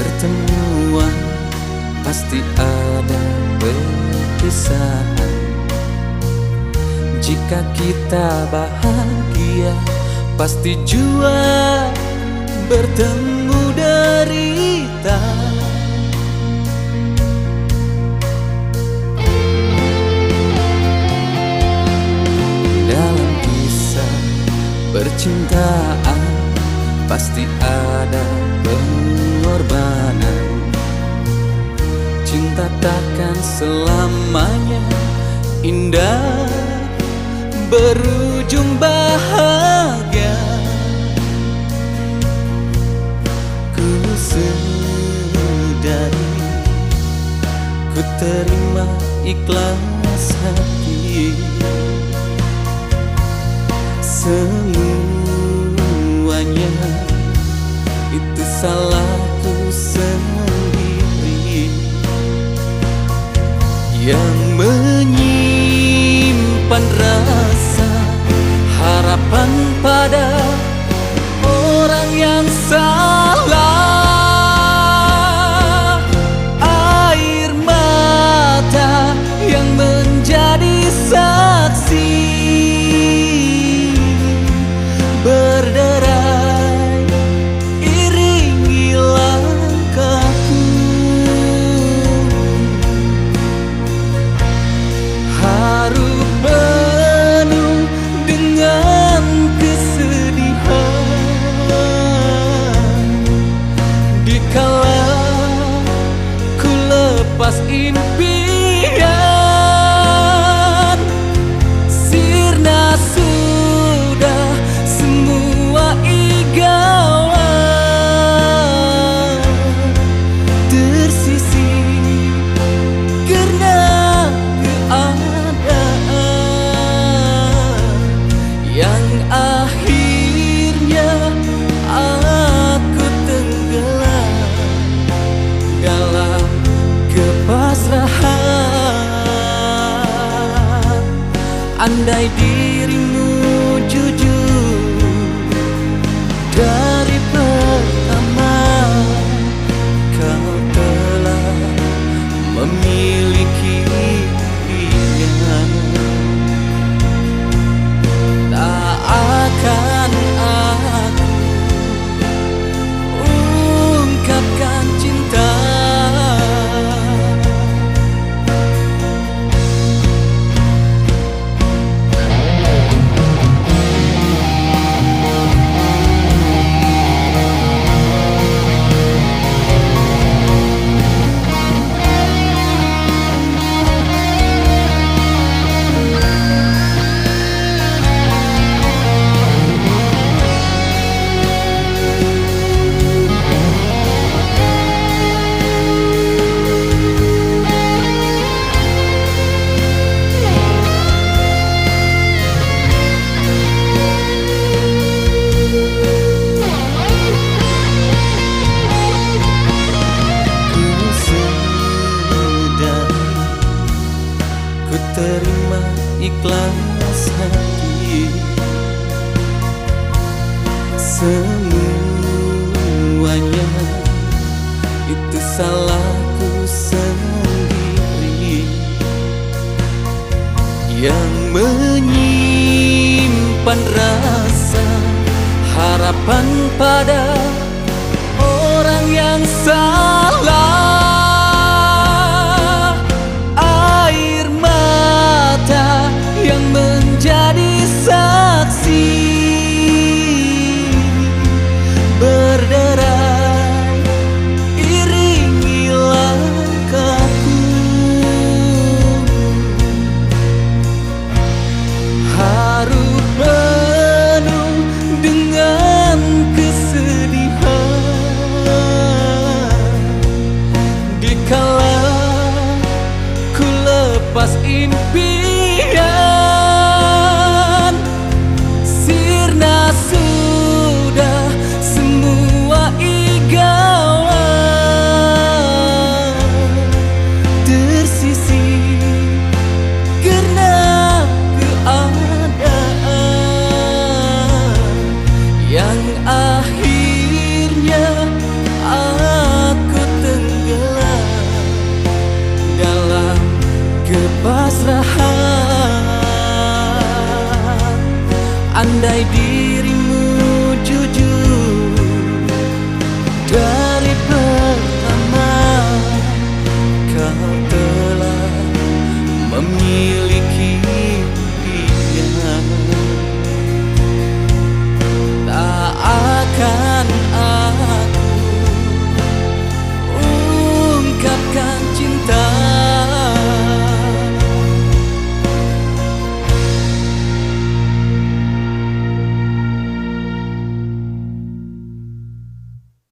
pertemuan pasti ada perpisahan. Jika kita bahagia, pasti jua bertemu derita. Dalam kisah percintaan pasti ada pengorbanan. Cinta takkan selamanya indah berujung bahagia. Ku sedari, ku terima ikhlas hati. Semuanya itu salahku sendiri yang menyimpan rasa harapan pada orang yang salah. Air mata yang menjadi saksi berderai iringi langkahku. Haru penuh dengan kesedihan dikala ku lepas impian. Sirna sudah semua igawan, tersisih karena keadaan yang akhirnya aku tenggelam dalam kepasrahan. Andai dirimu jujur dari pertama, kau telah memilikinya, tak akan aku ungkapkan cinta. Ku terima ikhlas hati. Semuanya itu salahku sendiri yang menyimpan rasa harapan pada orang yang salah. Yang menjadi saksi berderai iringi andai dia